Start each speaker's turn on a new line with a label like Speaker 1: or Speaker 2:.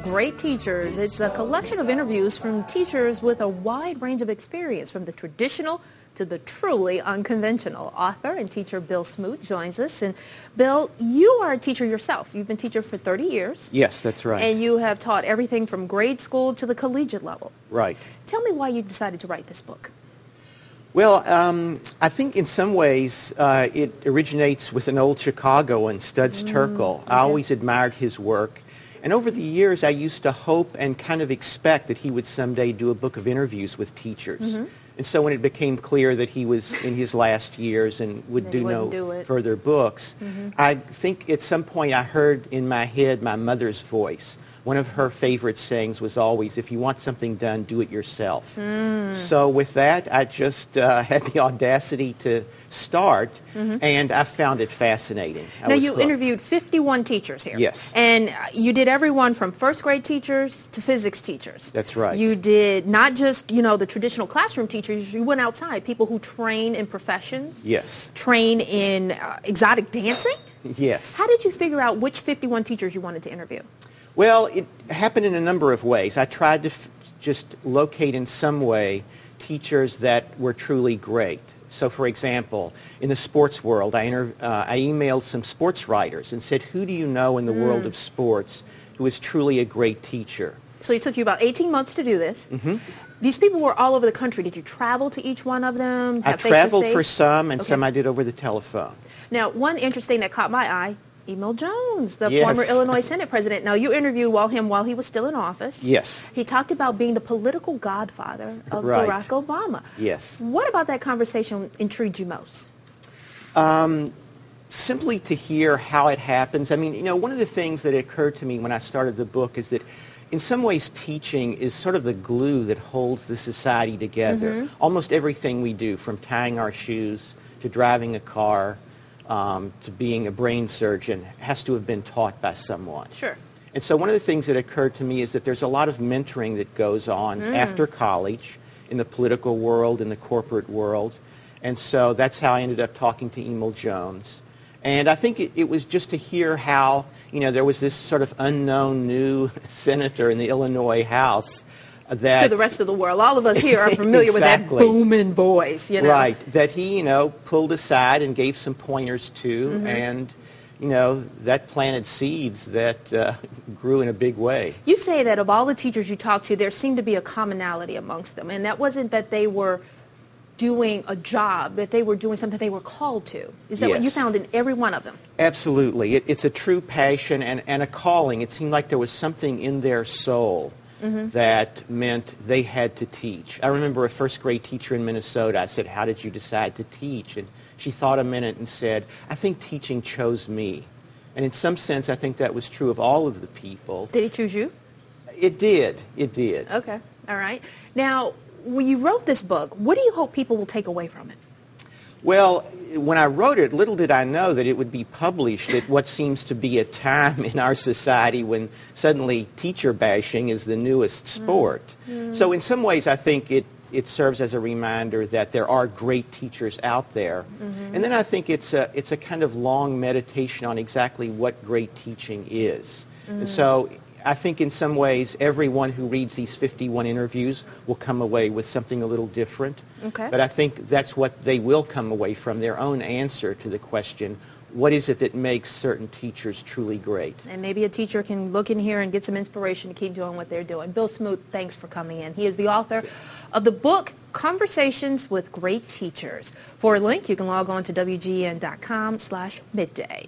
Speaker 1: Great Teachers. It's a collection of interviews from teachers with a wide range of experience, from the traditional to the truly unconventional. Author and teacher Bill Smoot joins us. And Bill, you are a teacher yourself. You've been a teacher for 30 years.
Speaker 2: Yes, that's right.
Speaker 1: And you have taught everything from grade school to the collegiate level.
Speaker 2: Right.
Speaker 1: Tell me why you decided to write this book.
Speaker 2: Well, I think in some ways it originates with an old Chicagoan, Studs Terkel. I always admired his work. And over the years, I used to hope and kind of expect that he would someday do a book of interviews with teachers. And so when it became clear that he was in his last years and would do no further books, I think at some point I heard in my head my mother's voice. One of her favorite sayings was always, if you want something done, do it yourself. So with that, I just had the audacity to start, and I found it fascinating.
Speaker 1: Now, you interviewed 51 teachers here.
Speaker 2: Yes.
Speaker 1: And you did everyone from first grade teachers to physics teachers.
Speaker 2: That's right.
Speaker 1: You did not just, the traditional classroom teachers. You went outside, people who train in professions.
Speaker 2: Yes.
Speaker 1: Train in exotic dancing.
Speaker 2: Yes.
Speaker 1: How did you figure out which 51 teachers you wanted to interview?
Speaker 2: Well, it happened in a number of ways. I tried to just locate in some way teachers that were truly great. So, for example, in the sports world, I emailed some sports writers and said, who do you know in the world of sports who is truly a great teacher?
Speaker 1: So it took you about 18 months to do this. These people were all over the country. Did you travel to each one of them?
Speaker 2: I traveled for some, and some I did over the telephone.
Speaker 1: Now, one interesting that caught my eye, Emil Jones, the former Illinois Senate president. Now, you interviewed him while he was still in office.
Speaker 2: Yes.
Speaker 1: He talked about being the political godfather of Barack Obama.
Speaker 2: Yes.
Speaker 1: What about that conversation intrigued you most?
Speaker 2: Simply to hear how it happens. I mean, one of the things that occurred to me when I started the book is that in some ways teaching is sort of the glue that holds the society together. Almost everything we do, from tying our shoes to driving a car, to being a brain surgeon, has to have been taught by someone.
Speaker 1: Sure.
Speaker 2: And so one of the things that occurred to me is that there's a lot of mentoring that goes on after college in the political world, in the corporate world. And so that's how I ended up talking to Emil Jones. And I think it was just to hear how, there was this sort of unknown new senator in the Illinois House that,
Speaker 1: to the rest of the world. All of us here are familiar with that booming voice,
Speaker 2: Right, that he, pulled aside and gave some pointers to, and, that planted seeds that grew in a big way.
Speaker 1: You say that of all the teachers you talked to, there seemed to be a commonality amongst them, and that wasn't that they were doing a job, that they were doing something they were called to. Is that what you found in every one of them?
Speaker 2: Absolutely. It's a true passion and a calling. It seemed like there was something in their soul that meant they had to teach. I remember a first grade teacher in Minnesota. I said, how did you decide to teach? And she thought a minute and said, I think teaching chose me. And in some sense, I think that was true of all of the people.
Speaker 1: Did he choose you?
Speaker 2: It did. It did.
Speaker 1: Okay. All right. Now, when you wrote this book, what do you hope people will take away from it?
Speaker 2: Well, when I wrote it, little did I know that it would be published at what seems to be a time in our society when suddenly teacher bashing is the newest sport. So in some ways, I think it serves as a reminder that there are great teachers out there. And then I think it's a kind of long meditation on exactly what great teaching is. And so I think in some ways everyone who reads these 51 interviews will come away with something a little different.
Speaker 1: Okay.
Speaker 2: But I think that's what they will come away from, their own answer to the question, what is it that makes certain teachers truly great?
Speaker 1: And maybe a teacher can look in here and get some inspiration to keep doing what they're doing. Bill Smoot, thanks for coming in. He is the author of the book, Conversations with Great Teachers. For a link, you can log on to WGN.com/midday.